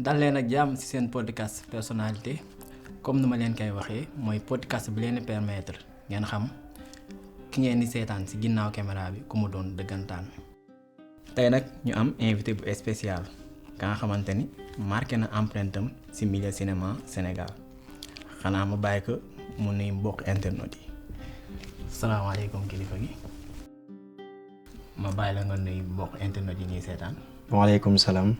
dal leen ak jàmm ci seen podcast personnalité comme nu ma leen koy waxee mooy podcast bi leen permettre ngeen xam ki ngeen di seetaan ci ginnaaw caméra bi ku mu doon dëggantaan. tey nag ñu am invité bu spécial ka nga xamante ni marqué na empreinte am ci milieu cinéma Sénégal xanaa ma bàyyi ko mu nuyu mbokk internet yi. salaamaaleykum kilifa gi ma bàyyi la nga nuyu mbokk internet yi ñuy seetaan. waaleykum salaam.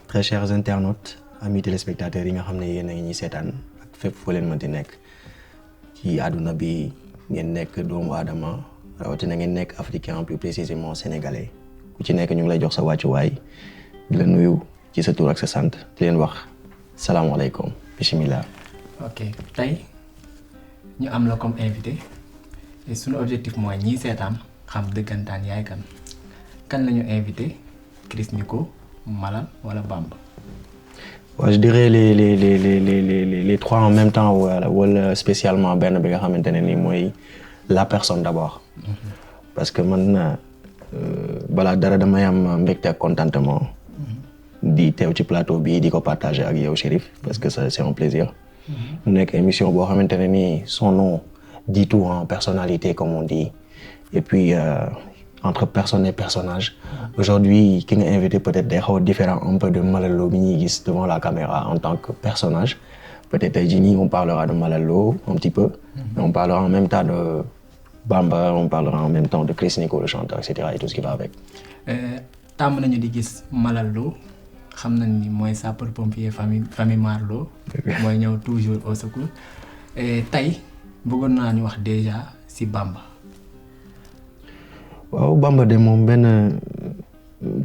Très chers internautes, amis téléspectateurs yi nga xam ne yéen a ngi ñuy seetaan ak fépp foo leen mënti nekk ci àdduna bi ngeen nekk doomu aadama rawatina ngeen nekk africain plus précisément sénégalais ku ci nekk ñu ngi lay jox sa wàccuwaay di la nuyu ci sa tur ak sa sant di leen wax salaamaaleykum bismillah. ok tey ñu am la comme invité et suñu objectif mooy ñiy seetaan xam dëggantaan yaay kan la ñu invité Chris Nico. Malal wala Bamba. Ouais, je dirais les trois en même temps wala spécialement benn bi nga xamante ne nii mooy la personne d'abord. Parce que man balaa dara damay am mbégte ak contentement. di teew ci plateau bi di ko partager ak yow Chérif parce que ça c'est un plaisir. mu nekk émission boo xamante ne nii son nom dit tout en personnalité comme on dit et puis. Entre personne et personnage. Aujourd'hui, ki nga invité peut-être day xaw a différent un peu de Malal Lo bi ñuy gis devant la caméra en tant que personnage. Peut-être tey jii nii on parlera de Malal Lo un petit peu. Mais on parlera en même temps de Bamba, on parlera en même temps de Chris Nico le chanteur, etc. et tout ce qui va avec. tàmm nañu di gis Malal Lo xam nañ ni mooy sapeur-pompier famille Marlo mooy ñëw toujours au secours tey bëggoon naa ñu wax déjà ci Bamba. waaw Bamba de moom benn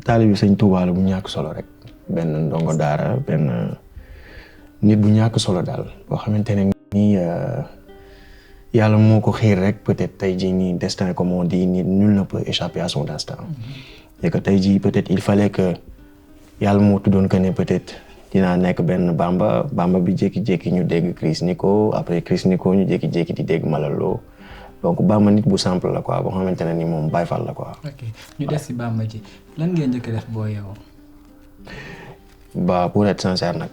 taalibe Sëñ Tuubaa la bu ñàkk solo rek benn ndongo daara benn nit bu ñàkk solo daal boo xamante ne nii yàlla moo ko xiir rek peut-être tey jii nii destin comme on dit nit nul ne peut échapper à son destin et que tey jii peut-être il fallait que yàlla moo tuddoon que ne peut-être dinaa nekk benn Bamba bi jékki-jékki ñu dégg Chris Nico après Chris Nico ñu jékki-jékki di dégg Malal Lo donc Bamba nit bu simple la quoi boo xamante ne ni moom Baay Faal la quoi. ok ñu des ci Bamba ji lan ngeen njëkk a def boo yeewoo. ba pour être sincère nag.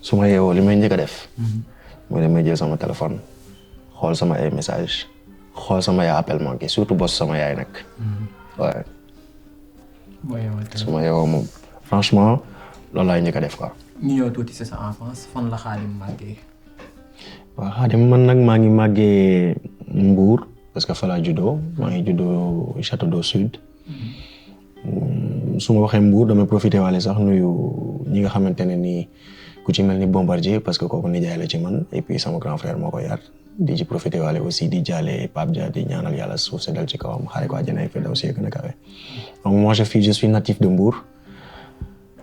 su ma yeewoo li may njëkk a def. mooy damay jël sama téléphone xool sama ay message xool sama ay appel manqué surtout bos sama yaay nag. waaye. boo yeewoo su ma yeewoo moom franchement loolu laay njëkk a def quoi. ñu ñëw tuuti ci sa enfance fan la Xaadim màggee. waaw Xaadim man nag maa ngi màggee Mbour parce que fa laa juddoo maa ngi juddoo Château d'Eau Sud su ma waxee Mbour damay profité waale sax nuyu ñi nga xamante ne nii ku ci mel ni Bombardier parce que kooku nijaay la ci man et puis sama grand frère moo ko yar di ci profité waale aussi di jaale Pape Dia di ñaanal yàlla suuf seddal ci kawam xaare ko àjjana yi daw si gën a kawe donc moi je suis natif de Mbour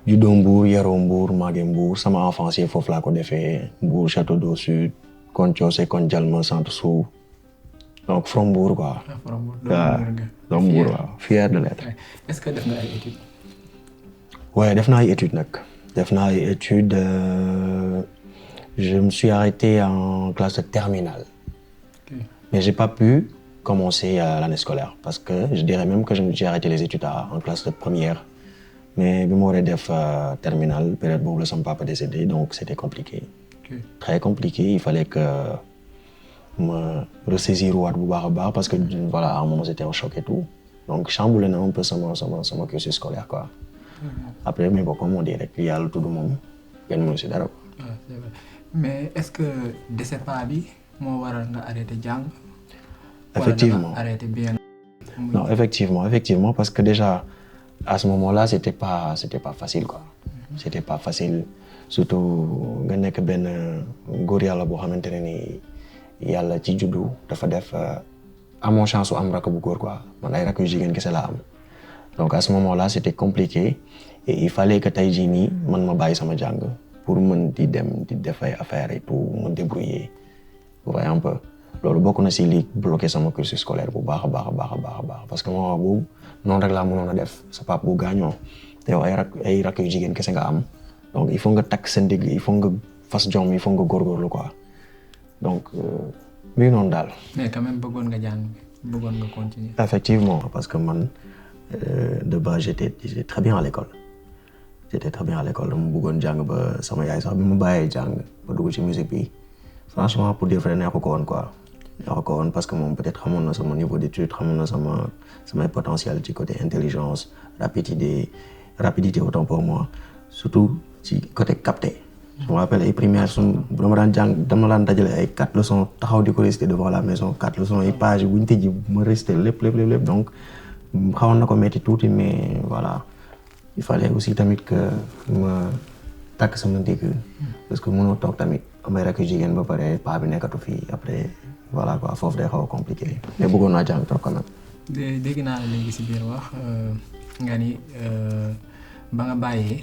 juddoo Mbour yaroo Mbour màggee Mbour sama enfance yi foofu laa ko defee Mbour Château d'Eau Sud kon Coose kon Jalma centre Sou donc from Mbour quoi. donc Mbour waaw fier de l'être. est-ce que def nga ay études. ouais def naa ay études nag def naa ay études je me suis arrêté en classe de terminale. Mais j'ai pas pu commencer l'année scolaire parce que je dirais même que j'ai arrêté les études en classe de première. Mais bi ma waree def terminale période boobu la sama papa décédé donc c'était compliqué. Très compliqué il fallait que ma ressaisir waat bu baax a baax parce que voilà à un moment c'était un choc et tout donc chamboulé na un peu sama cursus scolaire quoi. Après mais bon comme on dit rek yàlla tudd moom kenn mënu si dara. mais est-ce que décès paa bi moo waral nga arrêté jàng. effectivement wala nga arrêté bien. non effectivement parce que déjà à ce moment-là c'était pas facile quoi. C'était pas facile. Surtout nga nekk benn góor yàlla boo xamante ne ni yàlla ci juddu dafa def amoo chance su am rakk bu góor quoi man ay rakk yu jigéen kese laa am donc à ce moment-là c'était compliqué et il fallait que tey jii nii man ma bàyyi sama jàng pour mën di dem di def ay affaires et tout me débrouiller vous voyez un peu loolu bokk na si li bloqué sama cursus scolaire bu baax a baax parce que moment boobu noonu rek laa mënoon a def sa papa bu gaañoo te yow ay rakk yu jigéen kese nga am donc il faut nga takk sa ndigg il faut nga fas jom il faut nga góorgóorlu quoi donc muy noonu daal. mais quand même bëggoon nga jàng bëggoon nga continuer. effectivement parce que man de base j'étais très bien à l'école dama bëggoon jàng ba sama yaay sax bi ma bàyyee jàng ba dugg ci musique bi franchement pour dire vrai neexu ko woon quoi neexu ko woon parce que moom peut-être xamoon na sama niveau d'étude xamoon na samay potentiel ci côté intelligence rapidité autant pour moi surtout ci côté capté. je me rappelle ay primaire dama daan dajale ay 4 leçons taxaw di ko réciter devant la maison 4 leçons ay page bu ñu tëjee ma réciter lépp donc xawoon na ko metti tuuti mais voilà il fallait aussi tamit que ma takk sama ndigg parce que mënoo toog tamit amay rek jigéen ba pare paa bi nekkatu fii après voilà quoi foofu day xaw a compliqué mais bëggoon naa jàng trop quand même. dégg naa la léegi si biir wax nga ni ba nga bàyyee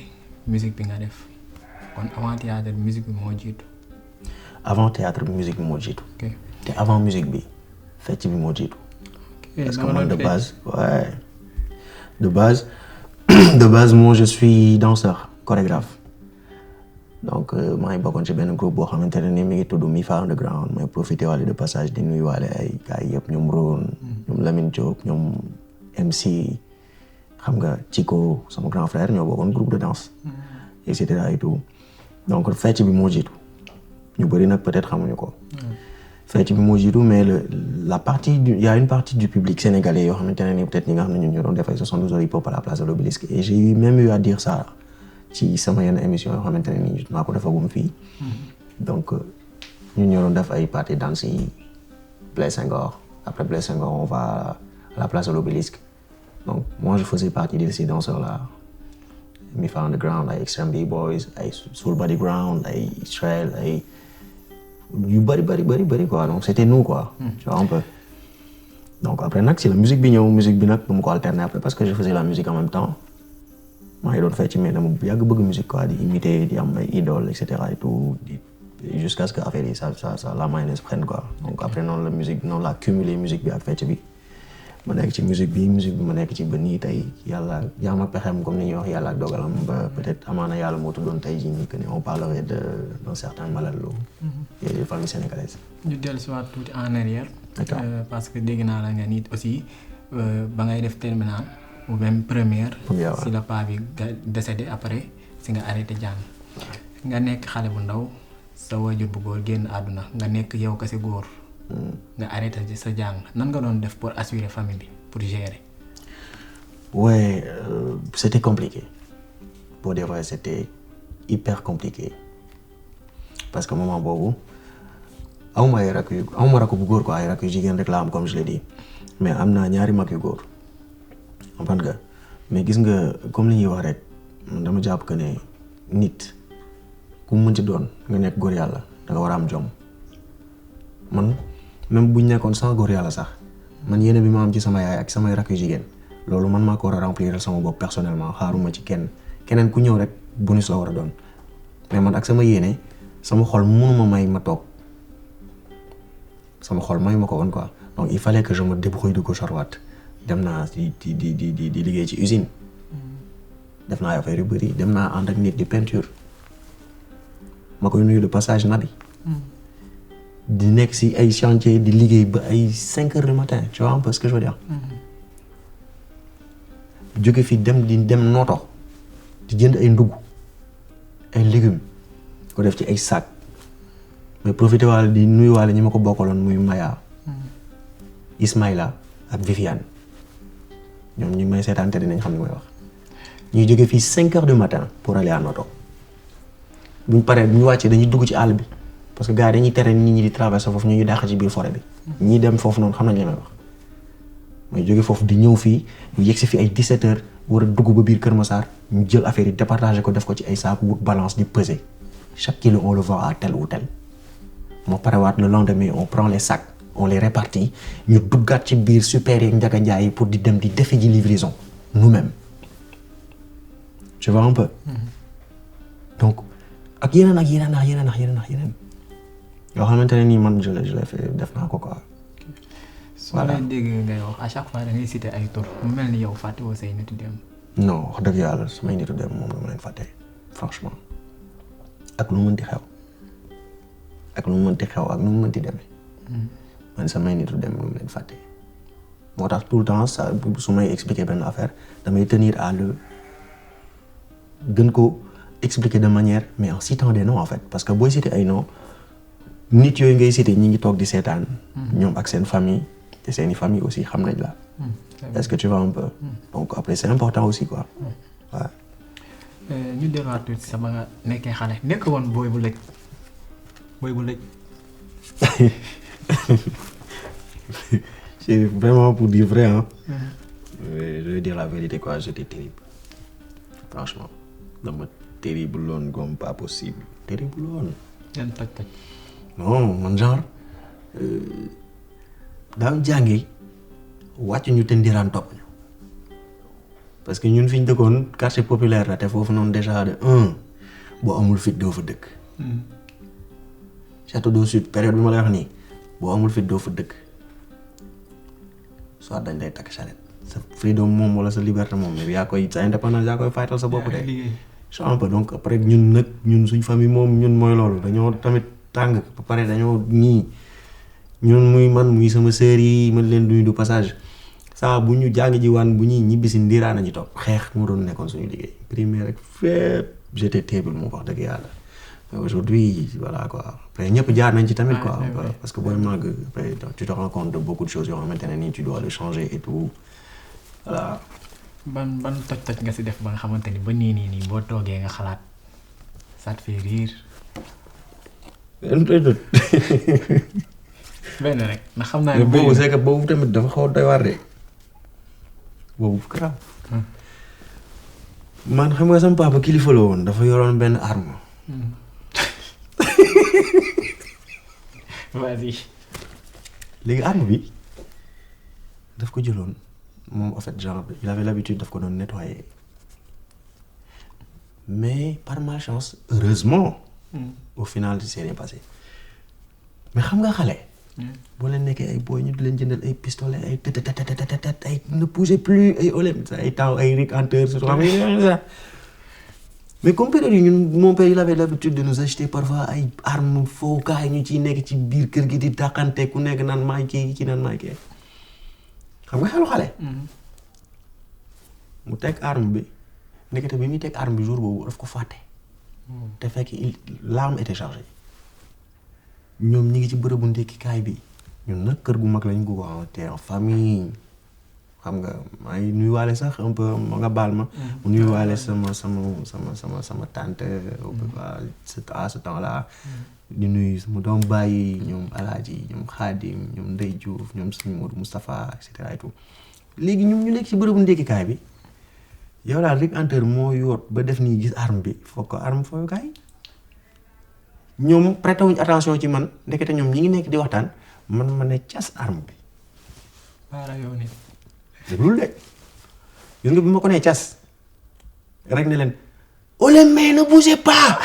musique bi nga def kon avant théâtre bi musique bi moo jiitu. avant théâtre bi musique bi moo jiitu. te avant musique bi fecc bi moo jiitu. parce que man de base moi je suis danseur chorégraphe donc maa ngi bokkoon ci benn groupe boo xamante ne ni mi ngi tudd Mifa Underground may profité waale de passage di nuyuwaale ay gars yëpp ñoom Ron ñoom Lamine Diop ñoom MC xam nga Chico sama grand frère ñoo bokkoon groupe de danse et cetera et tout donc fecc bi moo jiitu ñu bëri nag peut-être xamuñu ko. fecc bi moo jiitu mais il y a une partie du public sénégalais yoo xamante ne ni peut-être ñi nga xam ne ñun ñoo doon def ay 72 heures hip-hop à la place de l'Obélisque et j'ai même eu à dire ça ci sama yenn émission yoo xamante ne ni maa ko defagum fii donc ñun ñoo doon def ay parties danse yi Blaise Senghor après Blaise Senghor on va à la place de l'Obélisque donc moi je faisais partie de ces danseurs là Mifa Underground ay Extreme B-Boys ay Soul Body Ground ay Israel ay yu bëri quoi donc c'était nous quoi. Tu vois un peu donc après nag si la musique bi ñëw musique bi nag dama ko alterner après parce que je faisais la musique en même temps maa ngi doon fecc mais dama yàgg bëgg musique quoi di imiter di am ay idoles et cetera et tout jusqu'à ce que affaire yi ça la mayonnaise prenne quoi donc après noonu la musique noonu la cumuler musique bi ak fecc bi ma nekk ci musique bi ma nekk ci ba nii tey yàlla jaam ak pexeem comme ni ñuy wax yàlla ak dogalam ba peut-être amaana yàlla moo tuddoon tey jii nii que ne on parlerait d'un certain Malal Lo et des familles sénégalaises. ñu dellu si waat tuuti en arrière. parce que dégg naa la nga nit aussi ba ngay def terminale ou même première. si la paa bi décédé après si nga arrêté jàng. nga nekk xale bu ndaw sa waajur bu góor génn àdduna nga nekk yow kese góor. nga arrêté sa jàng nan nga doon def pour assurer famille bi pour gérer. ouais c'était compliqué pour dire vrai c'était hyper compliqué parce que moment boobu awma rakk bu góor quoi ay rakk yu jigéen rek laa am comme je l'ai dit mais am naa ñaari mag yu góor comprendre nga mais gis nga comme li ñuy wax rek dama jàpp que ne nit ku mu mën ci doon nga nekk góor yàlla da nga war a am jom man même buñ nekkoon sans góor yàlla sax man yéene bi ma am ci sama yaay ak samay rakk yu jigéen loolu man maa ko war a remplir sama bopp personnellement xaaruma ci keneen ku ñëw rek bonus la war a doon mais man ak sama yéene sama xol mënuma may ma toog sama xol may ma ko woon quoi donc il fallait que je me débrouille de gauche à droite dem naa di liggéey ci usine def naa affaire yu bëri dem naa ànd ak nit di peinture ma koy nuyu de passage Nabi di nekk si ay chantier di liggéey ba ay 5 heures du matin tu vois un peu ce que je veux dire jóge fi dem nooto di jënd ay ndugg ay légumes ko def ci ay sac mais profité waale di nuyu waale ñi ma ko bokkaloon muy Maya Ismaïla ak Viviane ñoom ñu ngi may seetaante dinañ xam ni may wax ñuy jóge fii 5 heures du matin pour aller à nooto buñ paree bu ñu wàccee dañuy dugg ci àll bi parce que gars yi dañuy tere nit ñi di traverser foofu ñu dàq ci biir forêt bi ñii dem foofu noonu xam nañ li may wax may jóge foofu di ñëw fii ñu yegg si fii ay 17 heures war a dugg ba biir Kër Massar ñu jël affaire yi départager ko def ko ci ay saaku wut balance di peser chaque kilo on le vend à tel ou tel moo parewaat le lendemain on prend les sacs on les répartit ñu duggaat ci biir super yeeg njaga njaay yi pour di dem di defe ji livraison nous-mêmes tu vois un peu donc ak yeneen yoo xamante ne nii man je l'ai fait def naa ko quoi. voilà su dégg ngay wax à chaque fois da ngay citer ay tur mu mel ni yow fàttewoo say nitu démb. non wax dëgg yàlla samay nitu dem moom dama leen fàtte franchement ak lu mu mënti xew ak nu mu mënti demee man samay nitu dem lu mu leen fàtte moo tax tout le temps ça su may expliquer benn affaire damay tenir à le gën ko expliquer de manière mais en citant des noms en fait parce que booy citer ay noms nit yooyu ngay citer ñi ngi toog di seetaan ñoom ak seen famille te seeni famille aussi xam nañ la est-ce que tu vois un peu donc après c'est important aussi quoi waaw ñu delluwaat tuuti sa ba nga nekkee xale nekk woon booy bu lëj c'est vraiment pour dire vrai hein je vais dire la vérité quoi j'étais terrible franchement dama terrible loon comme pas possible terrible loon yan toj non man genre daaw jàngi wàcc ñu te ndiraan topp ñu parce que ñun fi ñu dëkkoon quartier populaire la te foofu noonu déjà de boo amul fit doo fa dëkk Château d'eau Sud période bi ma lay wax nii boo amul fit doo fa dëkk soit dañ lay takk charrette sa freedom moom wala sa liberté moom mais yaa koy sa indépendance yaa koy faytal sa bopp de so un peu donc après ñun suñ famille moom ñun mooy loolu dañoo tamit tàng ba pare dañoo ñii ñun muy man muy sama sœur yi man leen duñu du passage saa bu ñu jàng ji waan bu ñuy ñibbisi ndiraa nañu toog xeex moo doon nekkoon suñu liggéey primaire rek fépp j'étais terrible moo wax dëgg yàlla mais aujourd'hui voilà quoi après ñëpp jaar nañ ci tamit quoi parce que booy màgg après tu te rends compte de beaucoup de choses yoo xamante ne nii tu dois le changer et tout voilà ban toj nga si def ba nga xamante ni ba nii boo toogee nga xalaat ça te fait rire benn rek ndax xam naa ne boobu c'est que boobu tamit dafa xaw a doy waar de boobu grave man xam nga sama papa kilifa la woon dafa yoroon benn arme vas-y léegi arme bi daf ko jëloon moom en fait genre il avait l'habitude daf ko doon nettoyer mais par malchance heureusement au final c'est bien passé mais xam nga xale boo leen nekkee ay booy ñu di leen jëndal ay pistolet ay tëtëtëtëtëtët ay ne bougez plus ay olem ay taw ay Rick Hunter surtout xam nga mais comme période yi ñun mon père il avait l'habitude de nous acheter parfois ay armes fookaay ñu ciy nekk ci biir kër gi di dàqante ku nekk naan maay kii ki naan maay kii xam nga xelu xale mu teg arme bi nekkate bi muy teg arme bi jour boobu daf ko fàtte te fekk l'arme était chargée ñoom ñi ngi ci bërëbu ndékkikaay bi ñun nag kër gu mag lañ ko wax te en famille xam nga maa ngi nuyuwaale sax un peu ma nga baal ma mu nuyuwaale sama tante à ce temps là di nuyu sama doom bàyyi ñoom Alaaji ñoom Xaadim ñoom Ndey Diouf ñoom Sëñ Modou Moustapha et cetera et tout léegi ñoom ñu nekk ci bërëbu ndékkikaay bi yow daal Rick Hunter moo yoot ba def nii gis arme bi foog ko arme fooyukaay ñoom prêté wuñ attention ci man ndekete ñoom ñi ngi nekk di waxtaan man ma ne cas arme bi waaw yow nit déglul de gis nga bi ma ko nee cas rek ne leen oh les mains ne bougez pas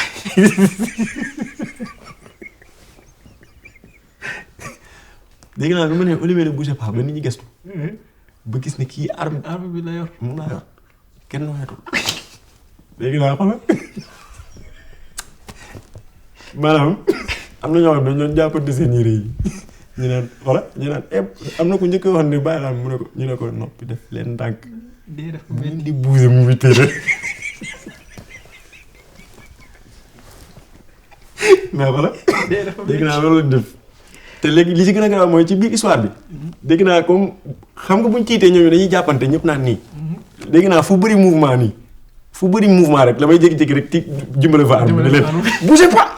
dégg naa bi ma nee oh les mains ne bougez pas ba nit ñi gëstu ba gis ne kii arme bi la yor moom laa yor kenn nooyatul léegi naa xoolal maanaam am na ñoo xam ne dañu doon jàppante seen yére yi ñu naan voilà ñu naan am na ko njëkk a wax ne bàyyi laa mu ne ko ñu ne ko noppi def leen ndànk di bouger mu bi tëdd mais voilà dégg naa loolu lañ def te léegi li ci gën a garaaw mooy ci biir histoire bi dégg naa comme xam nga buñ tiitee ñoom dañuy jàppante ñëpp naan nii dégg naa fu bëri mouvement rek la may jékki-jékki rek ti jëmbale fa am ne leen bougez pas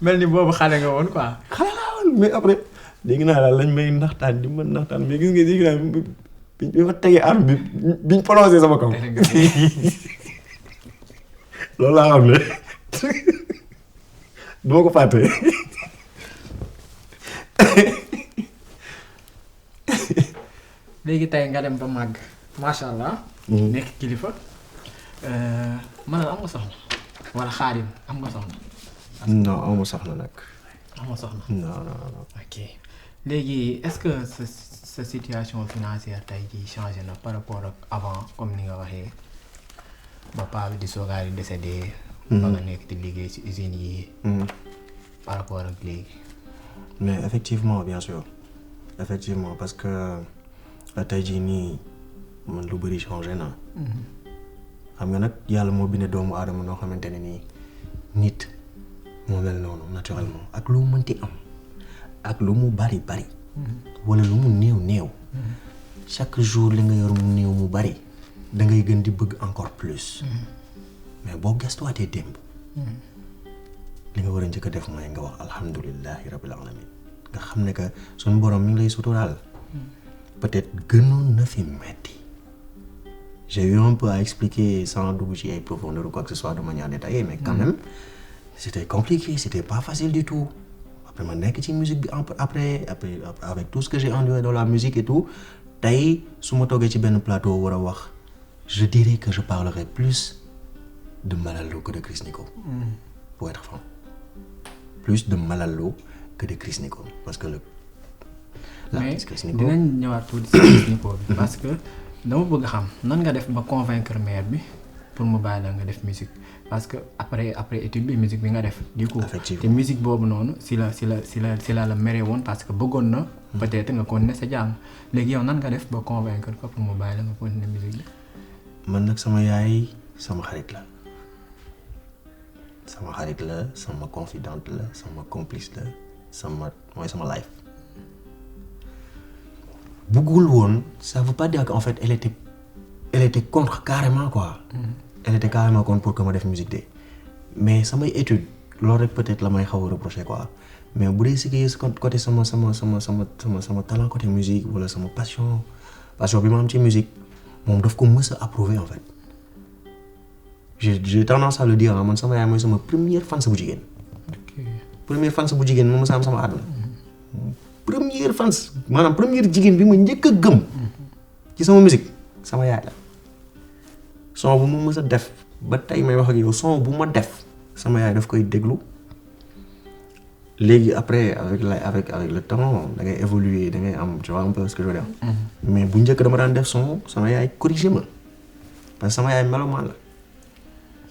mel ni boobu xale nga woon quoi. xale laa woon mais après dégg naa daal lañ may naxtaan di ma naxtaan mais gis nga dégg naa bi ma tegee arme bi biñ prononcé sama kaw. loolu laa xam ne du ma ko fàtte. léegi tey nga dem ba màgg macha allah. nekk kilifa. man am nga soxna wala Xaadim am nga soxna. non aw ma soxna nag. amoo soxna. non. ok léegi est-ce que sa situation financière tey jii changé na par rapport ak avant comme ni nga waxee ba paa bi di soogaay di décédé. ba nga nekk di liggéey ci usines yi. par rapport ak léegi. mais effectivement bien sûr effectivement parce que tey jii nii man lu bëri changé na. xam nga nag yàlla moo bindee doomu aadama noo xamante ne nii nit moo mel noonu naturellement ak lu mu mënti am ak lu mu bari wala lu mu néew chaque jour li nga yor mu néew mu bari da ngay gën di bëgg encore plus. mais boo gestuwaatee démb. li nga war a njëkk a def mooy nga wax alhamdulillahi rabbil alamin nga xam ne que suñu borom mi ngi lay suturaal. peut-être gënoon na fi metti. j'ai eu un peu à expliquer sans dugg ci ay profondeur ou quoi que ce soit de manière détaillée mais quand même c'était compliqué c'était pas facile du tout. après ma nekk ci musique bi après avec tout ce que j'ai enduré dans la musique et tout tey su ma toogee ci benn plateau war a wax je dirais que je parlerai plus de Malalo que de Chris Nico. pour être franc plus de Malalo que de Chris Nico parce que mais dinañ ñëwaat tuuti ci Chris Nico bi parce que dama bëgg xam nan nga def ba convaincre mère bi pour mu bàyyi la nga def musique parce que après étude bi musique bi nga def du coup te musique boobu noonu si la mere woon parce que bëggoon na peut-être nga continuer sa jàng léegi yow nan nga def ba convaincre ko pour mu bàyyi la nga continuer musique bi. man nag sama yaay sama xarit la sama confidente la sama complice la mooy sama life. bëggul woon ça veut pas dire qu'en fait elle était contre carrément quoi. elle était carrément contre pour que ma def musique de mais samay étude loolu rek peut-être la may xaw a reprocher quoi mais bu dee si côté sama talent côté musique wala sama passion bi ma am ci musique moom daf ko mës a approuver en fait. j'ai tendance à le dire man sama yaay mooy sama première fans bu jigéen. première fans bu jigéen moom mës a am sama àdduna. première fans maanaam première jigéen bi ma njëkk a gëm ci sama musique sama yaay la son bu ma mës a def ba tey may wax ak yow son bu ma def sama yaay daf koy déglu léegi après avec le temps da ngay évoluer da ngay am tu vois un peu ce que je veux dire. mais bu njëkk dama daan def son sama yaay corrigé ma parce que sama yaay melomaan la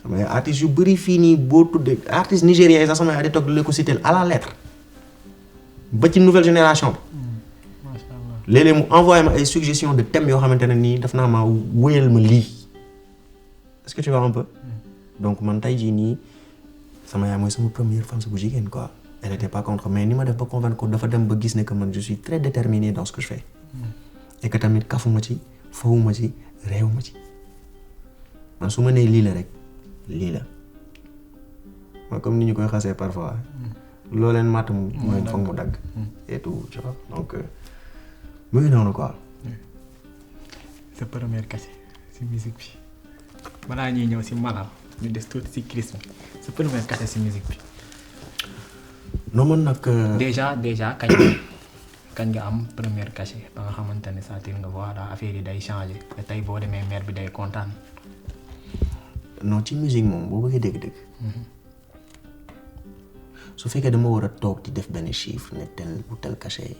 sama yaay artistes yu bëri fii nii boo tuddee artistes nigériens yi sax sama yaay di toog di ko citer à la lettre. ba ci nouvelle génération bi léeg-léeg mu envoyé ma ay suggestions de thèmes yoo xamante ne nii daf naa ma wéyal ma lii est-ce que tu vois un peu donc man tey jii nii sama yaay mooy sama première fans bu jigéen quoi elle était pas contre mais ni ma def ba convaincre ko dafa dem ba gis ne que man je suis très déterminé dans ce que je fais et que tamit kafuma ci fawuma ci réewuma ci man su ma nee lii la rek lii la mooy comme ni ñu koy xasee parfois loo leen matt mooy foog mu dagg et tout tu vois donc mu ngi noonu quoi. sa première cachet si musique bi balaa ñuy ñëw si Malal ñu des tuuti si Chris bi sa première cachet si musique bi. non man nag. déjà kañ nga am première cachet ba nga xamante ne sentir nga voilà affaire yi day changer te tey boo demee mère bi day kontaan. non ci musique moom boo bëggee dégg-dégg. su fekkee dama war a toog di def benn chiffre ne tel cachet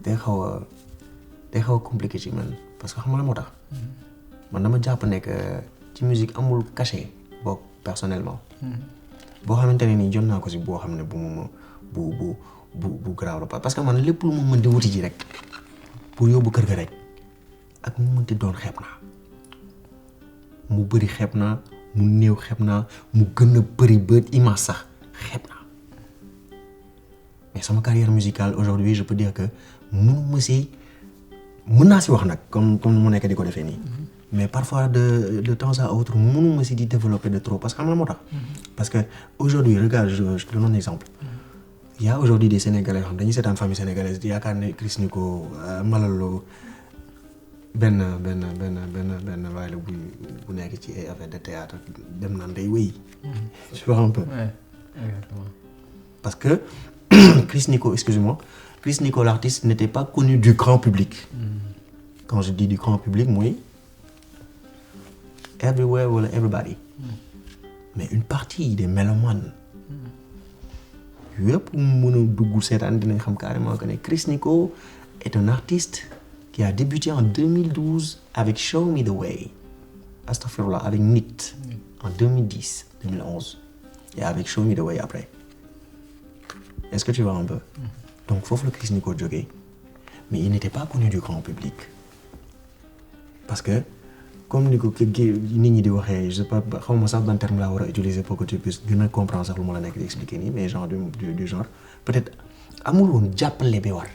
day xaw a compliqué ci man parce que xam nga la moo tax man dama jàpp ne que ci musique amul cachet boog personnellement boo xamante ne nii jot naa ko si boo xam ne bu garaaw la parce que man lépp lu mu mën di wuti ji rek pour yóbbu kër ga rek ak mu mënti doon xeeb naa mu bëri xeeb naa mu néew xeeb naa mu gën a bëri ba image sax xeeb naa mais sama carrière musicale aujourd'hui je peux dire que mën naa si wax nag comme mu nekk di ko defee nii mais parfois de temps à autre mënuma si di développer de trop parce que xam nga moo tax parce que aujourd'hui regarde je te donne un exemple il y a aujourd'hui des Sénégalais yoo xam dañuy seetaan famille sénégalaise di yaakaar ne Chris Nico Malalo benn waaye la bu nekk ci ay affaire de théâtre dem naan day wéy tu vois un peu parce que Chris Nico, excuse-moi, Chris Nico l'artiste n'était pas connu du grand public. Quand je dis du grand public, moi, everywhere or everybody. Mais une partie des mélomanes, yëpp mën a dugg seetaan dinañ xam carrément que ne Chris Nico est un artiste qui a débuté en 2012 avec Show Me The Way. Astaghfirullah, avec NIT en 2010, 2011. Et avec Show Me The Way après. Est-ce que tu vois un peu? Donc, foofu la Chris Nico jógee. Mais il n'était pas connu du grand public. Parce que, comme ni ko nit ñi di waxee, je sais pas, xaw ma sax ban terme laa war a utiliser pour que tu puisses gën a comprendre sax lu ma la nekk di expliquer nii, mais genre du genre, peut-être amul woon jàppale bi war.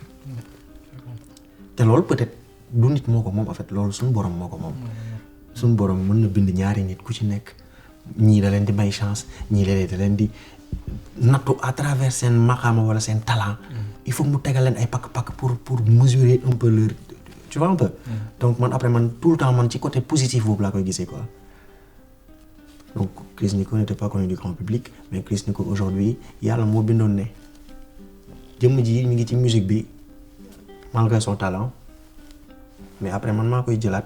te loolu peut-être du nit moo ko moom en fait loolu suñu borom moo ko moom. suñu borom mën na bind ñaari nit ku ci nekk ñii da leen di may chance ñii léeg-léeg da leen di nattu à travers seen maxaama wala seen talent. il faut mu tegal leen ay pakk-pakk pour mesurer un peu leur. Tu vois un peu. Donc man après man tout le temps man ci côté positif boobu laa koy gisee quoi. Donc Chris Nico n'était pas connu du grand public mais Chris Nico aujourd'hui yàlla moo bindoon ne jëmm ji mi ngi ci musique bi malgré son talent mais après man maa koy jëlaat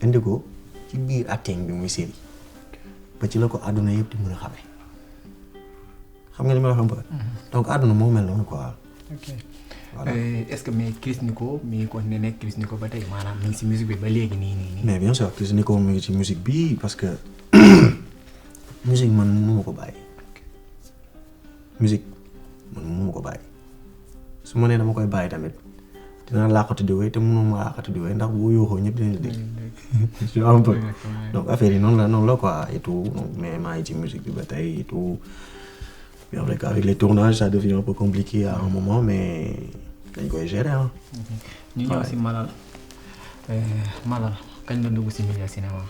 indi ko ci biir acting bi muy série ba ci la ko àdduna yëpp di mën a xamee xam nga li ma la xam ba. donc àdduna moo mel noonu quoi. ok voilà. est-ce que mais Chris Nico mi ngi continué nekk Chris Nico ba tey maanaam mi ngi si musique bi ba léegi nii. mais bien sûr Chris Nico mi ngi ci musique bi parce que musique man mënuma ko bàyyi. musique man mënuma ko bàyyi su ma nee dama koy bàyyi tamit dinaa làqatu di wéy te mënuma làqatu di wéy ndax bu yooxoo ñëpp dinañ la dégg. tu vois un peu donc affaire yi noonu la quoi et tout donc mais maa ngi ci musique bi ba tey et tout. bien vrai qu'avec les tournages ça devient un peu compliqué à un moment mais dañ koy gérer ah. ñu ñëw si Malal Malal kañ la dugg si milieu cinéma.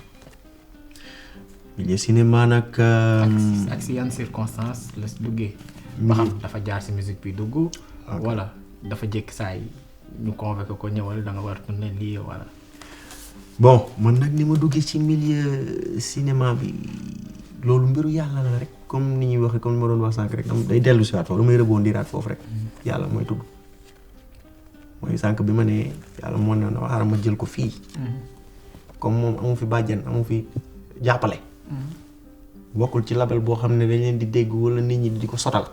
milieu cinéma nag. ak si yan circonstances la si duggee. ba xam dafa jaar si musique bi dugg. wala dafa jékki saa yi ñu convoqué ko ñëwal da nga war a tourner lii wala. bon man nag ni ma duggee ci milieu cinéma bi loolu mbiru yàlla la rek comme ni ñuy waxee comme ni ma doon wax sànq rek day dellu si waat foofu damay rebondiraat foofu rek yàlla mooy tudd mooy sànq bi ma ne yàlla moo ne na xaaral ma jël ko fii comme moom amu fi bàjjen amu fi jàppale bokkul ci label boo xam ne dañ leen di dégg wala nit ñi di ko sotal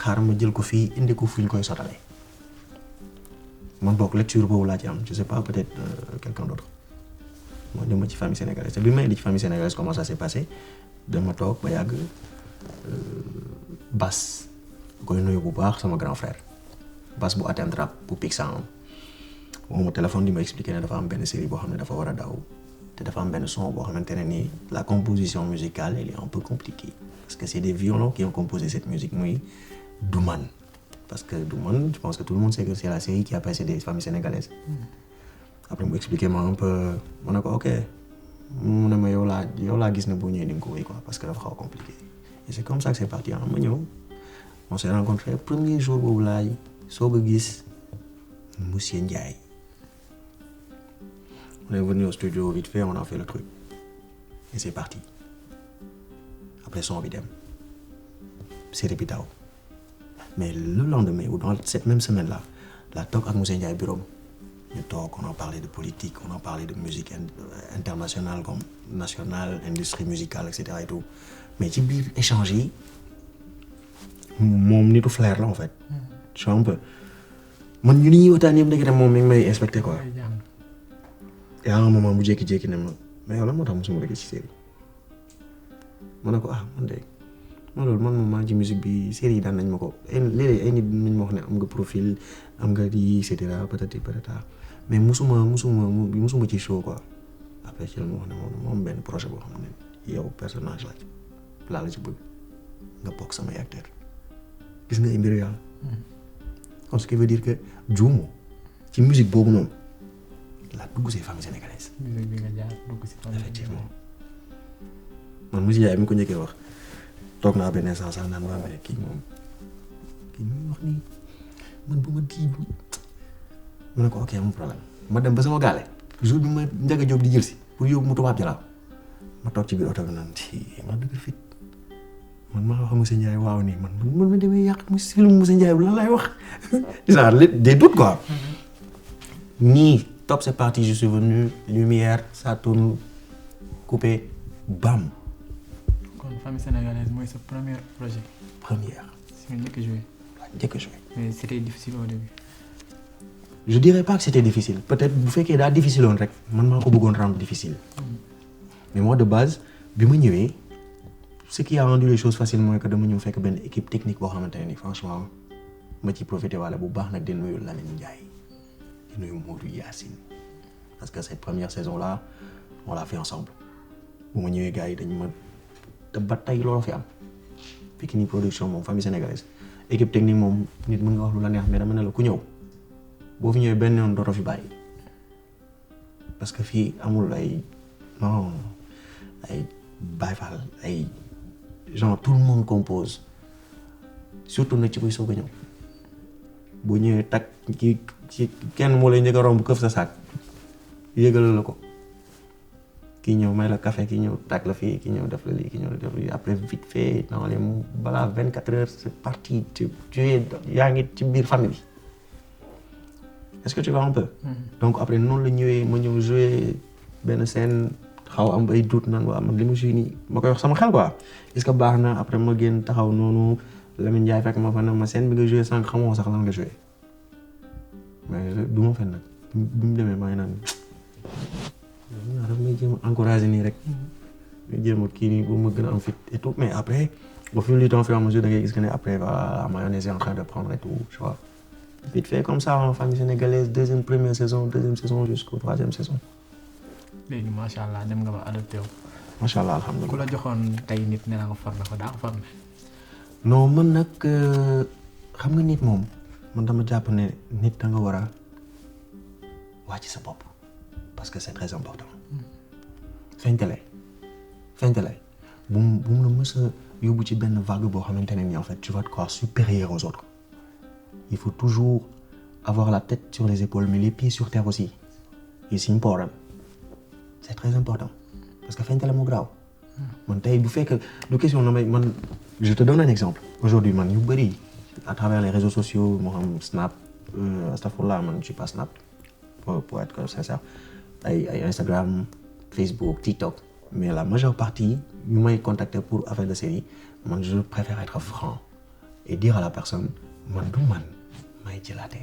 xaaral ma jël ko fii indi ko fu ñu koy sotalee man bokk lecture boobu laa ci am je sais pas peut-être quelqu'un d'autre moo dem ci famille sénégalaise te bi may indi ci famille sénégalaise comment ça s'est passé dama toog ba yàgg Bas koy nuyu bu baax sama grand frère Bas bu atteindre rap bu Pixar moom téléphone di ma expliqué ne dafa am benn série boo xam ne dafa war a daw te dafa am benn son boo xamante ne nii la composition musicale elle est un peu compliquée parce que c'est des violons qui ont composé cette musique muy Duman parce que Duman je pense que tout le monde sait que c'est la série qui a passé des familles sénégalaises après mu expliqué ma un peu ma ne ko ok mu ne ma yow laa gis ne boo ñëwee di nga ko wéy quoi parce que dafa xaw a compliqué et c'est comme ça que c'est parti ah ma ñëw on s'est rencontré premier jour boobu laay soog a gis monsieur Ndiaye on est venu au studio vite fait on a fait le truc et c'est parti après son bi dem série bi daw mais le lendemain ou dans cette même semaine là la toog ak monsieur Ndiaye bureau ñu toog on a parlé de politique on a parlé de musique internationale comme nationale industrie musicale et cetera et tout mais ci biir échange yi moom nitu flair la en fait tu vois un peu man ñu ni ñuy waxtaan yëpp nekk moom mi ngi may inspecté quoi et à un moment mu jékki-jékki ne ma mais yow lan moo tax mosuma la gis ci série ma ne ko man de man loolu man moom maa ngi ci musique bi série yi daan nañ ma ko léeg-léeg ay nit nañ ma wax ne am nga profil am nga di et cetera patati patata mais musuma ci show quoi après ci la ma wax ne moom benn projet boo xam ne yow personnage laa la ci bëgg nga bokk samay acteur gis nga ay mbir yàlla kon ce qui veut dire que juumoo ci musique boobu noonu la dugg see famille sénégalaise. musique bi nga jaar dugg si famille effectivement man monsieur Ndiaye mi ko njëkkee wax toog naa benn instant sax naan waa mais kii muy wax nii man bu ma diibu ma ne ko ok amul problème ma dem ba sama gaale jour bi ma Ndiaga Diop di jël si pour yóbbu mu tubaab jalaaw ma toog ci biir oto bi naan man dëgg fit man maa wax monsieur Ndiaye waaw nii man ma demee yàq mu film monsieur Ndiaye lan lay wax genre des doutes quoi nii top c'est parti je suis venu lumière ça tourne coupé bam kon famille sénégalaise mooy sa premier projet. première nga njëkk a joué. laa njëkk a joué. mais c'était difficile au début. je dirais pas que c'était difficile peut-être bu fekkee daa difficile woon rek man maa ko bëggoon rendre difficile. mais moi de base bi ma ñëwee ce qui a rendu les choses faciles mooy que dama ñëw fekk benn équipe technique boo xamante ne ni franchement ma ci profité wala bu baax nag di nuyu Lamine Ndiaye di nuyu Modou Yacine parce que cette première saison là on l'a fait ensemble bu ma ñëwee gars yi dañu ma te ba tey loolu fi am Pikini production moom famille sénégalaise équipe technique moom nit mën nga wax lu la neex mais dama ne la ku ñëw boo fi ñëwee benn yoon dootoo fi bàyyi parce que fii amul ay non ay Baye Fall ay genre tout le monde compose surtout nag ci buy soog a ñëw boo ñëwee takk ki ci kenn moo lay njëkk a romb këf sa saak yégalal la ko kii ñëw may la café kii ñëw takk la fii kii ñëw def la lii kii ñëw def la lii après vite fait dans les balaa 24 heures c'est parti tu yaa ngi ci biir famille bi est-ce que tu vois un peu. donc après noonu la ñëwee ma ñëw jouer benn scène xaw am ay doute naan waa man li ma joué nii ma koy wax sama xel quoi est-ce que baax na après ma génn taxaw noonu Lamine Ndiaye fekk ma fa ne ma scène bi nga joué sànq xamoo sax lan nga joué mais du ma fen nag bi mu demee maa ngi naan daf may jéem a encouragé nii rek may jéem a kii nii bu ma gën a am fit et tout mais après au fil du temps au fur et à mesure da ngay gis que ne après voilà la mayonnaise est en train de prendre et tout tu vois vite fait comme ça en famille sénégalaise première saison deuxième saison jusqu'au troisième saison. léegi macha allah dem nga ba adopté wu. macha allah alhamdulilah ku la joxoon tey nit ne la nga formé ko daa ko formé. non man nag xam nga nit moom man dama jàpp ne nit da nga war a wàcc sa bopp parce que c'est très important. fentele bu mu la mës a yóbbu ci benn vague boo xamante ne nii en fait tu vas te croire supérieur aux autres. il faut toujours avoir la tête sur les épaules mais les pieds sur terre aussi et c'est important c'est très important parce que fentele moo graaw man tey bu fekk du question na may man je te donne un exemple aujourd'hui man yu bëri à travers les réseaux sociaux moo xam Snap astafurlah man je suis pas Snap pour être sincère ay Instagram Facebook TikTok mais la majeure partie ñu may contacter pour affaire de série man je préfère être franc et dire à la personne man du man may jëlaate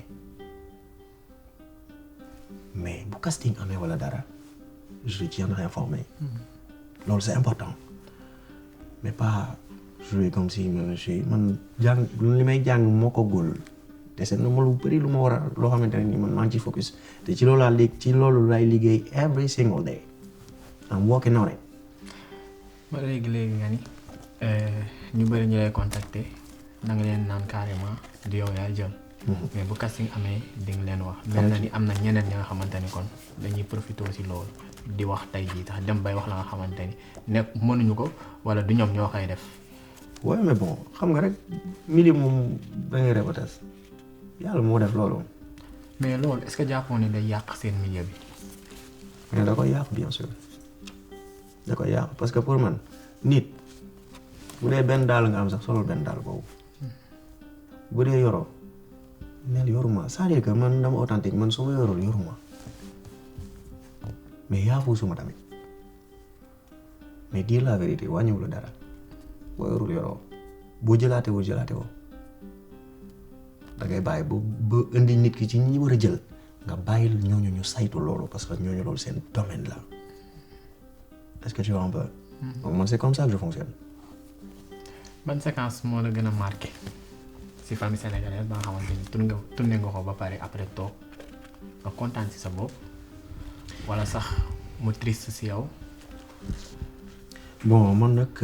mais bu casting amee wala dara je tiendrai informé loolu c'est important mais pas jouer comme si man jàng li may jàng moo ko góol te seet na ma lu bëri lu ma war a loo xamante ne nii man maa ngi ciy focus te ci loolu laay liggéey every single day I'm working on it. ba léegi nga ni ñu bëri ñu lay contacter da nga leen naan carrément du yow yaay jël. mais bu casting amee di nga leen wax. mel na ni am na ñeneen ñi nga xamante ni kon dañuy profité ci loolu di wax tey jii tax dem bay wax la nga xamante ni nekk mënuñu ko wala du ñoom ñoo koy def. ouais mais bon xam nga rek milieu moom da ngay rebatas yàlla moo def loolu. mais loolu est-ce que jàppoon ne day yàq seen milieu bi. mais da koy yàq bien sûr da koy yàq parce que pour man nit bu dee benn daal nga am sax solo benn daal boobu bu dee yoroo neel yoruma c'est-à-dire que man dama authentique man su ma yorul yoruma mais yaafu suma tamit mais dire la vérité wàññiwul dara boo yorul yoroo boo jëlaate woo da ngay bàyyi ba indi nit ki ci ñi war a jël nga bàyyil ñooñu ñu saytu loolu parce que ñooñu loolu seen domaine la est-ce que tu vois un peu. donc man c'est comme ça que je fonctionne. ban séquence moo la gën a marqué ci famille sénégalaise ba nga xamante ni tourné nga ko ba pare après toog nga kontaan ci sa bopp wala sax mu triste ci yow. bon man nag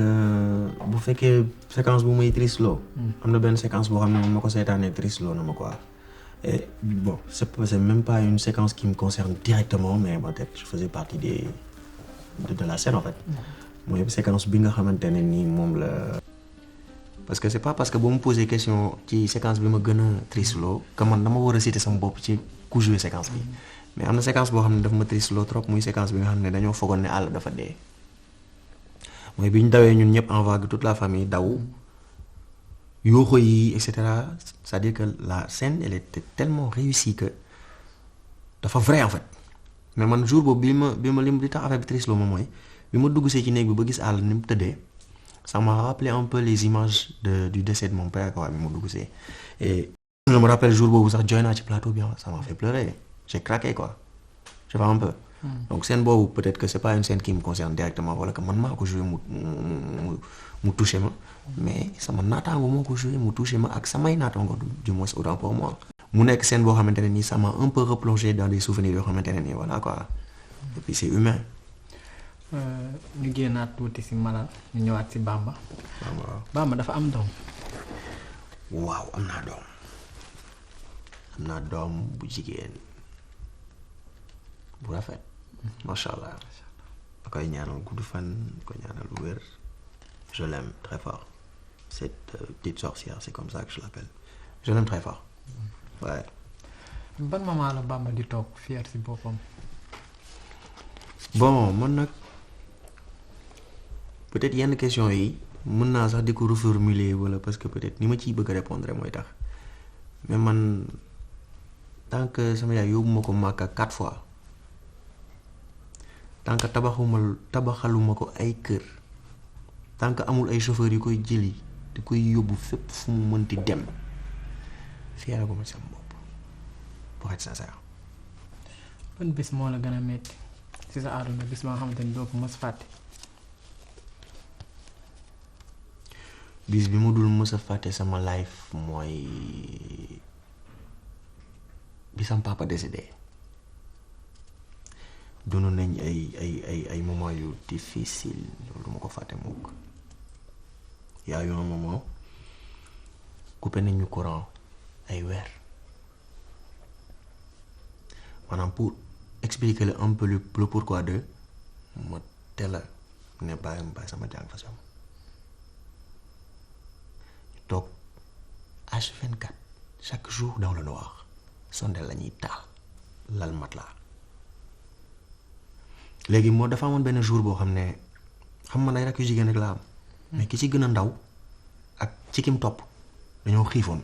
bu fekkee séquence bu may triste loo. am na benn séquence boo xam ne ma ko seetaanee triste loo na ma quoi. et bon c'est même pas une séquence qui me concerne directement mais peut-être je faisais partie de la scène en fait. mooy séquence bi nga xamante ne nii moom la. parce que c'est pas parce que boo ma posé question ci séquence bi ma gën a triste loo que man dama war a citer sama bopp ci ku jouer séquence bi mais am na séquence boo xam ne dafa ma triste loo trop muy séquence bi nga xam ne dañoo foogoon ne àll dafa dee. mooy bi ñu dawee ñun ñëpp en vague toute la famille daw yooxo yi et cetera c'est-à-dire que la scène elle était tellement réussie que dafa vrai en fait mais man jour boobu bi ma li tax affaire bi triste loo ma mooy bi ma dugg see ci néeg bi ba gis àll ni mu tëddee ça m'a rappelé un peu les images du décès de mon père quoi bi mu dugg see et je me rappelle jour boobu sax jooy naa ci plateau bi ça m'a fait pleurer j'ai craqué quoi je vois un peu. Donc scène boobu peut-être que c'est pas une scène qui me concerne directement wala que man maa ko joué mu touché ma mais sama naataango moo ko joué mu touché ma ak samay naataango du moins autant pour moi. mu nekk scène boo xamante ne nii ça m'a un peu replongé dans des souvenirs yoo xamante ne nii voilà quoi et puis c'est humain. ñu génnaat tuuti ci Malal ñu ñëwaat ci Bamba. Bamba dafa am doom. waaw am naa doom bu jigéen bu rafet macha allah da koy ñaanal gudd fan ko ñaanal lu wér je l'aime très fort cette petite sorcière c'est comme ça que je l'appelle je l'aime très fort ouais. ban moment la Bamba di toog fier ci boppam. bon man nag peut-être yenn question yi mën naa sax di ko reformuler wala parce que peut-être ni ma ciy bëgg a répondre mooy tax mais man tant que sama yaay yóbbu ma ko Màkka 4 fois tant que tabaxaluma ko ay kër tant que amul ay chauffeurs yu koy jëli di koy yóbbu fépp fu mu mënti dem fier ko ma sama bopp pour être sincère. ban bis moo la gën a metti ci sa àdduna bis ba nga xamante ni doo ko mës fàtte. bis bi mu dul mës a fàtte sama life mooy bi sama papa décédé dund nañ ay moments yu difficile loolu du ma ko fàtte mukk y a eu un moment coupé nañ ñu courant ay weer maanaam pour expliquer le un peu le pourquoi de ma teel a ne bàyyi sama jàng fa sama toog H24 chaque jour dans le noir sondeel la ñuy taal lal matelas léegi moo dafa amoon benn jour boo xam ne xam man ay rakk yu jigéen rek laa am mais ki ci gën a ndaw ak ci kim topp dañoo xiifoon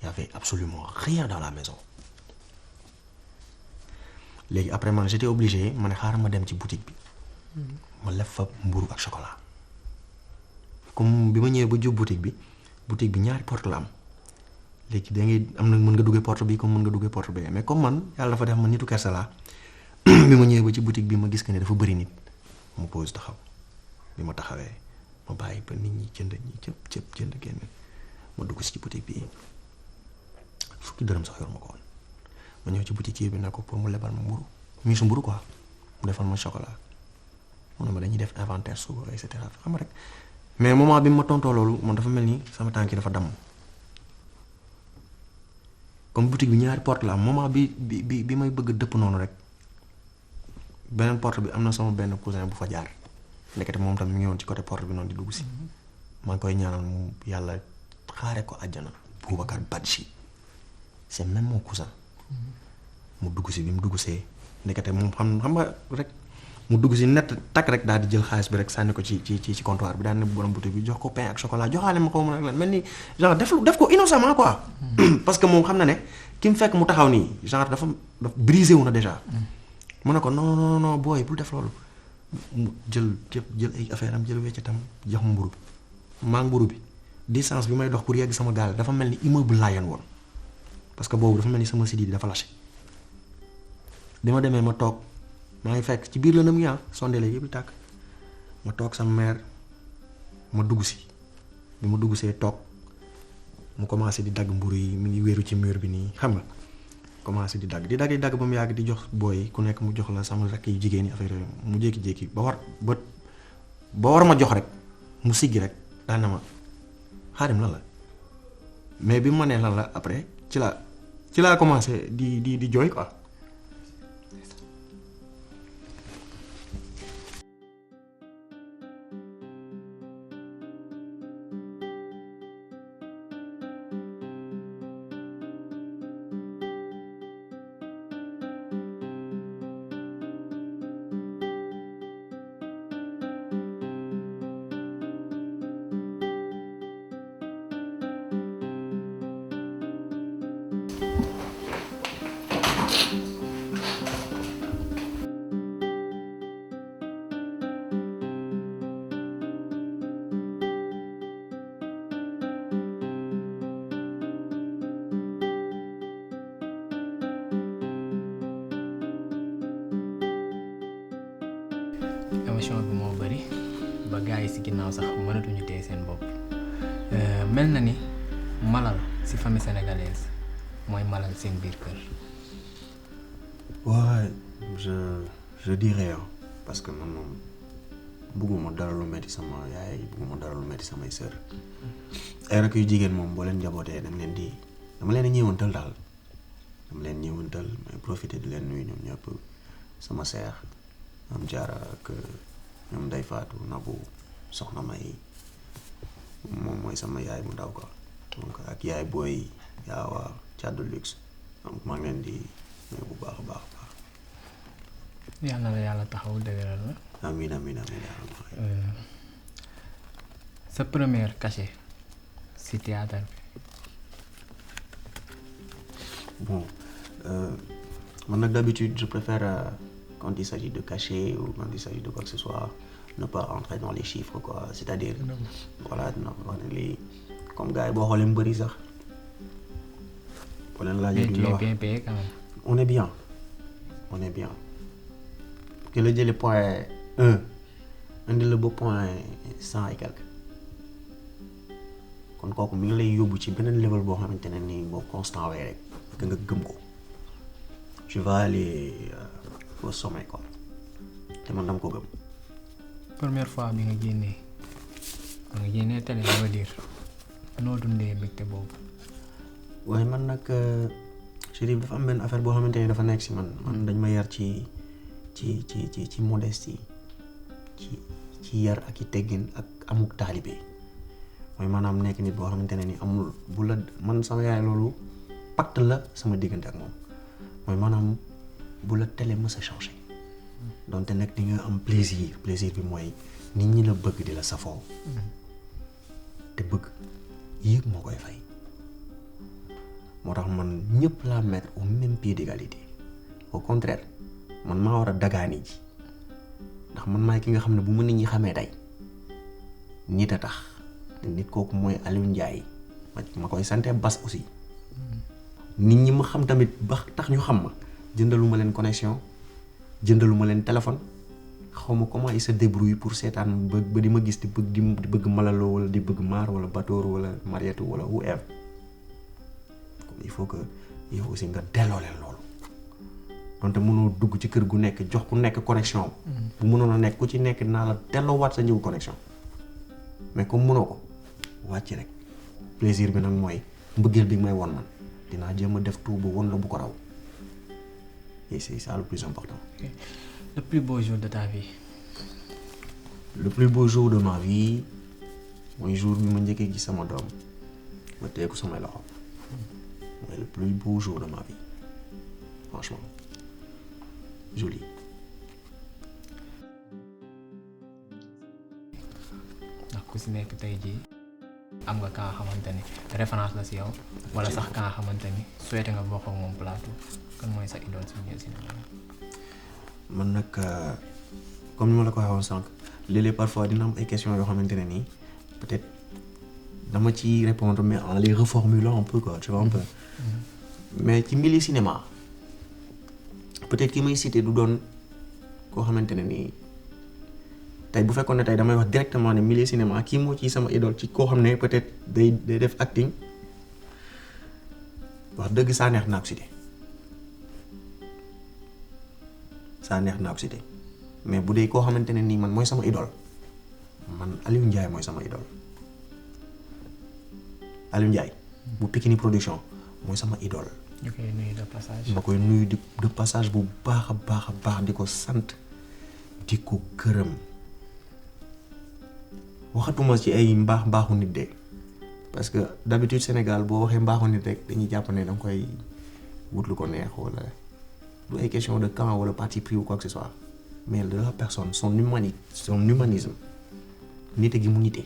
y avait absolument rien dans la maison léegi après man j'étais obligé ma ne xaaral ma dem ci boutique bi ma lef fa mburu ak chocolat comme bi ma ñëwee ba jub boutique bi ñaari porte la am léegi da ngay am na mën nga duggee porte bi comme mën nga duggee porte bi mais comme man yàlla dafa def ma nitu kersa laa bi ma ñëwee ba ci boutique bi ma gis que ne dafa bëri nit mu pose taxaw bi ma taxawee ma bàyyi ba nit ñi jënd ñi cëpp jënd génn ma dugg si ci boutique bi fukki dërëm sax yor ma ko woon ma ñëw ci boutique bi ne ko pour mu lebal ma mburu mi su mburu quoi mu defal ma chocolat mu ne ma dañuy def inventaire suba et cetera xam rek mais moment bi ma tontoo loolu man dafa mel ni sama tànk yi dafa damm comme boutique bi ñaari porte la am moment bi may bëgg dëpp noonu rek beneen porte bi am na sama benn cousin bu fa jaar nekkete moom tam mi ngi woon ci côté porte bi noonu di dugg si maa ngi koy ñaanal mu yàlla xaare ko àjjana Boubacar Badji c'est même mon cousin mu dugg si bi mu dugg see nekkete moom xam nga rek mu dugg si net takk rek daal di jël xaalis bi rek sànni ko ci comptoir bi daal ne borom boutique bi jox ko pain ak chocolat joxaale ma ko mën a mel ni genre def ko innocemment quoi. parce que moom xam na ne ki mu fekk mu taxaw nii genre dafa brisé wu na déjà. mu ne ko non booy bul def loolu mu jël ay affaire am jël weccatam jox ma mburu bi maa mburu bi distance bi may dox pour yegg sama gaal dafa mel ni immeuble laa yoon woon parce que boobu dafa mel ni sama sidit dafa lâché bi ma demee ma toog. maa ngi fekk ci biir la nam ngi sondeel yëpp di tàkk ma toog sama mère ma dugg si bi ma dugg see toog mu commencé di dagg mburu yi mi ngi wéeru ci mur bi nii xam nga commencé di dagg ba mu yàgg di jox booy ku nekk mu jox la sama rakk yu jigéen yi affaire yooyu mu jékki-jékki ba war ma jox rek mu siggi rek daan na ma Xaadim lan la mais bi mu ma nee lan la après ci laa commencé di jooy quoi. émotion bi moo bëri ba gars yi si ginnaaw sax mënatuñu téye seen bopp mel na ni malal si famille sénégalaise mooy malal seen biir kër. Ouais, je dirais parce que man moom bugguma dara lu metti sama yaay bugguma dara lu metti samay sœur ay rakk yu jigéen moom boo leen njabootee dama leen a ñëwantal daal dama leen ñëwantal may profité di leen nuyu ñoom ñëpp sama seex am jaara ak ñoom Ndey Faatu Nabu soxna May moom mooy sama yaay bu ndaw ko donc ak yaay booy yaawa Caadu Luxe donc maa ngi leen di nuyu bu baax a baax a baax. yàlla na la yàlla taxawul dëgëral la. amiin amiin amiin. sa première cachet si théâtre bi. Bon, moi d'habitude je préfère quand il s'agit de cachet ou quand il s'agit de quoi que ce soit ne pas rentrer dans les chiffres quoi, c'est-à-dire voilà non les comme gars yi boo xoolee mbëri sax boo leen laajee du la wax bien payé quand même. on est bien que la jëlee point 1 indi la ba point 100 et quelque kon kooku mi ngi lay yóbbu ci beneen level boo xamante ne nii boo constant wee rek que nga gëm ko tu vas aller au sommet quoi te man dama ko gëm. première fois bi nga génnee télé on va dire noo dundee mbégte boobu. waaye man nag Chérif dafa am benn affaire boo xamante ne dafa nekk si man dañ ma yar ci modestie ci yar ak i teggin ak amuk taalibe mooy maanaam nekk nit boo xamante ne ni amul bu la man sama yaay loolu pacte la sama diggante ak moom mooy maanaam bu la télé mës a changé donte nag di nga am plaisir bi mooy nit ñi la bëgg di la safoo te bëgg yëg moo koy fay moo tax man ñëpp laa mettre au même pied d'égalité au contraire man maa war a dagaani ji ndax man maay ki nga xam ne bu ma nit ñi xamee tey nit a tax te nit kooku mooy Aliou Ndiaye ma koy sante bas aussi nit ñi ma xam tamit ba tax ñu xam ma jëndalu ma leen connexion jëndalu ma leen téléphone xaw ma comment il se débrouille pour seetaan ba di ma gis di bëgg malaloo wala di bëgg maar wala batoor wala marietu wala whoever il faut que yow aussi nga delloo leen loolu donte mënoo dugg ci kër gu nekk jox ku nekk connexion bu mënoon a nekk ku ci nekk naa la delloowaat sa njëgu connexion mais comme mënoo ko wàcc rek plaisir bi nag mooy mbëggeel bi may won man dinaa jéem a def tout ba won la bu ko raw et c'est ça le plus important. Okay. Le plus beau jour de ta vie. Le plus beau jour de ma vie mooy jour bi ma njëkkee gis sama doom ma téye ko samay loxo mooy le plus beau jour de ma vie franchement joli. ndax ku si nekk tey jii am nga ka nga xamante ni référence la si yow wala sax ka nga xamante ni souhaité nga bokk ak moom plateau kan mooy sa idole si biir cinéma. man nag comme ni ma la ko waxoon sànq léeg-léeg parfois dina am ay questions yoo xamante ne nii peut-être dama ci répondre mais en les reformulant un peu quoi tu vois un peu mais ci milieu cinéma peut-être ki may citer du doon koo xamante ne nii tey bu fekkoon ne tey damay wax directement ne milieu cinéma kii moo ci sama idole ci koo xam ne peut-être day def acting wax dëgg saa neex naa ko citer mais bu dee koo xamante ne nii man mooy sama idole man Aliou Ndiaye mooy sama idole Aliou Ndiaye bu Pikini Production mooy sama idole. ñu koy nuyu de passage. ma koy nuyu de passage bu baax a baax di ko sant di ko gërëm waxatuma ci ay mbaaxu nit de parce que d'habitude Sénégal boo waxee mbaaxu nit rek dañuy jàpp ne danga koy wut lu ko neex wala du ay question de camp wala parti pris ou quoi que ce soit mais de la personne son humanisme nite gi mu nite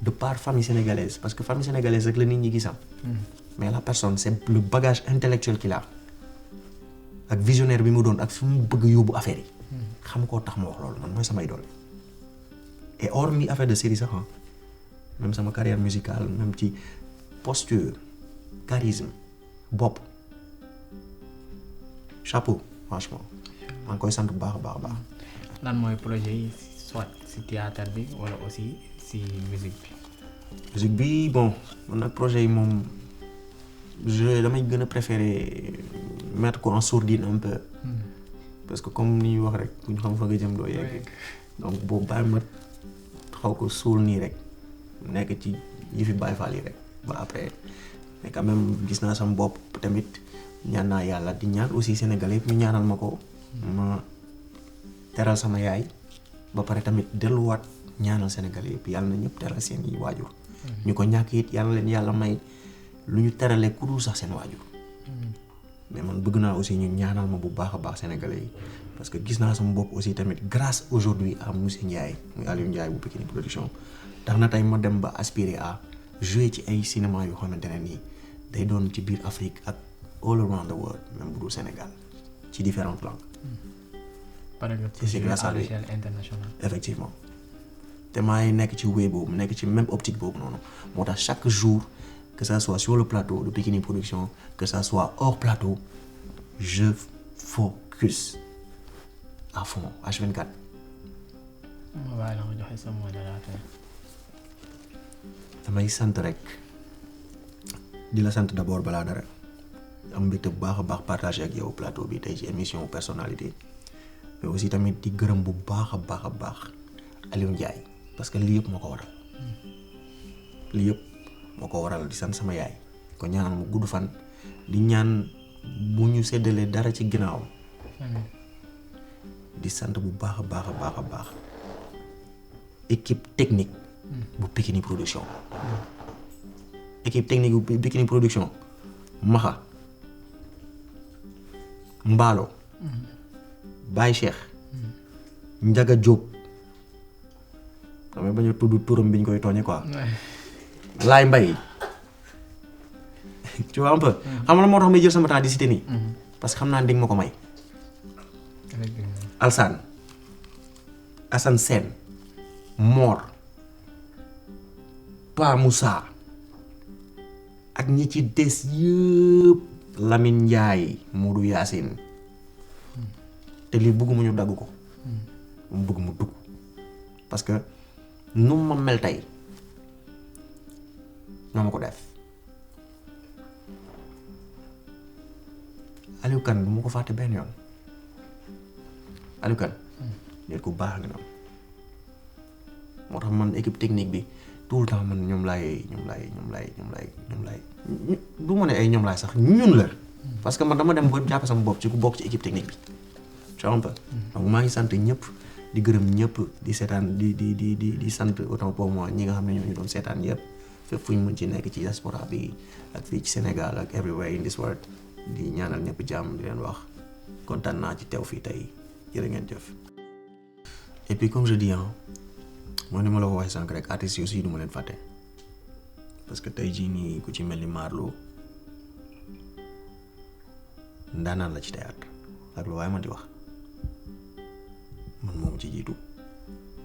de par famille sénégalaise parce que famille sénégalaise rek la nit ñi gisam mais la personne c'est le bagage intellectuel qu'il a ak visionnaire bi mu doon ak fi mu bëgg yóbbu affaire yi xam koo tax ma wax loolu man mooy sama idole et hormis affaire de série sax même sama carrière musicale même ci posture charisme bopp chapeau franchement maa ngi koy sant bu baax a baax. lan mooy projet yi soit si théâtre bi wala aussi si musique bi. musique bi bon man nag projet yi moom damay gën a préférer mettre ko en sourdine un peu parce que comme ni ñuy wax rek bu ñu xam fa nga jëm doo yegg donc boobu bàyyi ma xaw ko suul nii rek nekk ci yi fi Baay Faal yi rek ba après mais quand même gis naa sama bopp tamit ñaan naa yàlla di ñaan aussi Sénégalais yëpp ñu ñaanal ma ko ma teral sama yaay ba pare tamit delluwaat ñaanal Sénégalais yëpp yàlla na ñëpp teral seen i waajur ñu ko ñàkk it yàlla leen yàlla may lu ñu terale ku dul sax seen waajur mais man bëgg naa aussi ñu ñaanal ma bu baax a baax Sénégalais yi parce que gis naa sama bopp aussi tamit grâce aujourd'hui à monsieur Ndiaye muy Aliou Ndiaye bu Pikini Production tax na tey ma dem ba aspirer à jouer ci ay cinéma yoo xamante ne nii day doon ci biir Afrique ak all around the world même bu dul Sénégal ci différentes langues. par exemple c'est grâce à lui l'échelle internationale. effectivement te maa ngi nekk ci wéy boobu nekk ci même optique boobu noonu moo tax chaque jour que ça soit sur le plateau de Pikini Production que ça soit hors plateau je focus à fond H24. waaw la nga joxe sa mot de la fin. damay sant rek di la sant d'abord balaa dara am mbégte bu baax a baax partagé ak yow plateau bi tey ci émission personnalité mais aussi tamit di gërëm bu baax a baax Aliou Ndiaye parce que lii yëpp moo ko waral lii yëpp moo ko waral di sant sama yaay ko ñaanal mu gudd fan di ñaan bu ñu séddalee dara ci ginnaaw di sant bu baax a baax équipe technique bu Pikini Production équipe technique bu Pikini Production Maxa Mbaalo Baye Cheikh Njaga Diop damay bañ a tudd turam bi ñu koy tooñe quoi Laay Mbay tu vois un peu xam nga moo tax may jël sama temps di citer nii parce que xam naa ne ma ko may Alsaan Assane Sène Mor Pa Moussa ak ñi ci des yëpp Lamine Ndiaye Modou Yacine te lii bëgguma ñu dagg ko mu bëgg mu dugg parce que nu ma mel tey ñoo ma ko def Aliou Kane du ma ko fàtte benn yoon Aliou Kane nit ku baax nga noonu moo tax man équipe technique bi tout le temps man ñoom laay du ma ne ay ñoom laay sax ñun la parce que man dama dem ba jàpp sama bopp ci ku bokk ci équipe technique bi tu vois un peu donc maa ngi sant ñëpp di gërëm ñëpp di seetaan di sant autant pour moi ñi nga xam ne ñoo ñu doon seetaan yëpp fépp fu ñu mën ci nekk ci diaspora bi ak fii ci Sénégal ak everywhere in this world di ñaanal ñëpp jàmm di leen wax kontaan naa ci teew fii tey jërë ngeen jëf. et puis comme je dis mooy ni ma la ko waxee sànq rek artistes yi aussi du ma leen fàtte parce que tey jii nii ku ci mel ni Marlo ndaanaan la ci théâtre ak lu waaye man di wax man moom ci jiitu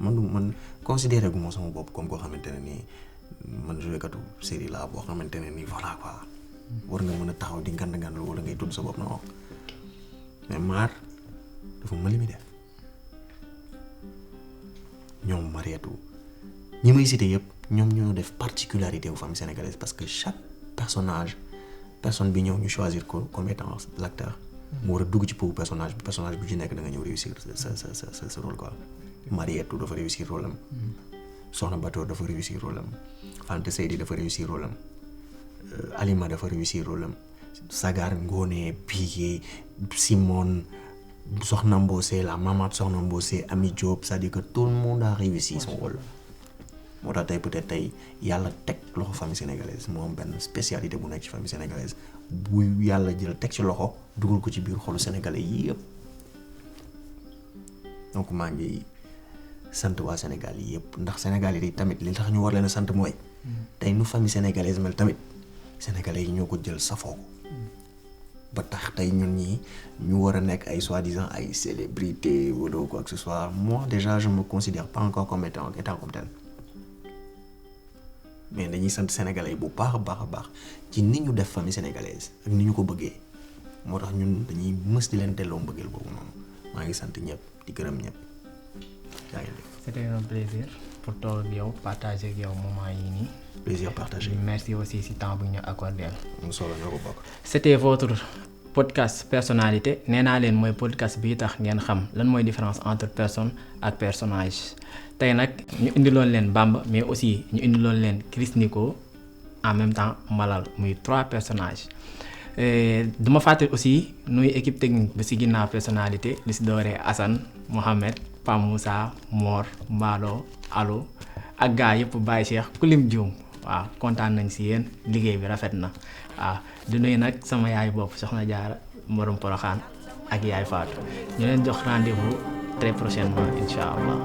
man considéré gu ma sama bopp comme koo xamante ne nii man joué katu série laa boo xamante ne nii voilà quoi war nga mën a taxaw di ngand wala ngay tudd sa bopp na mais maar dafa mën li muy def ñoom Marietou ñi may cité yëpp ñoom ñoo def particularité wu famille sénégalaise parce que chaque personne bi ñëw ñu choisir ko comme étant l'acteur mu war a dugg ci pour personnage bu ci nekk da nga ñëw réussir sa rôle quoi. Marietou dafa réussir rôle am Soxna Batoor dafa réussir rôle am Fanta Seydi dafa réussir rôle am Alima dafa réussir rôle am Sagar Ngoné Bigué Simone Soxna Mbose la maman Soxna Mbose Ami Diop c'est-à-dire que tout le monde a réussi son rôle moo tax tey peut-être tey yàlla teg loxo famille sénégalaise moo am benn spécialité bu nekk ci famille sénégalaise bu yàlla jël teg ci loxo dugal ko ci biir xolu sénégalais yëpp donc maa ngi sant waa Sénégal yi yëpp ndax Sénégal yi tamit li tax ñu war leen a sant mooy tey nu famille sénégalaise mel tamit sénégalais yi ñoo ko jël safoo ko ba tax tey ñun ñii ñu war a nekk ay soi-disant ay célébrité wala quoi que ce soit moi déjà je me considère pas encore comme étant comme tel mais dañuy sant sénégalais yi bu baax a baax ci ni ñu def famille sénégalaise ak ni ñu ko bëggee moo tax ñun dañuy mës di leen delloo mbëggeel boobu noonu maa ngi sant ñëpp di gërëm ñëpp yaa ngi dégg. C'était un plaisir pour toog ak yow partager ak yow moment yi nii. Plaisir partagé. Merci aussi si temps bu ñu accordé. mu solo ñoo ko bokk. C'était votre podcast personnalité nee naa leen mooy podcast bii tax ngeen xam lan mooy différence entre personne ak personnage tey nag ñu indiloon leen Bamba mais aussi ñu indiloon leen Chris Nico en même temps Malal muy 3 personnages duma fàtte aussi nuy équipe technique bi si ginnaaw personnalité li si dooree Assane Mohamed Pam Moussa Mor Mballo Allo ak gaa yëpp Baye Cheikh ku lim juum waaw kontaan nañ si yéen liggéey bi rafet na waaw di nuyu nag sama yaay bopp soxna Jaara Morom Poroxaan ak yaay Fatou ñu leen jox rendez-vous très prochainement incha allah.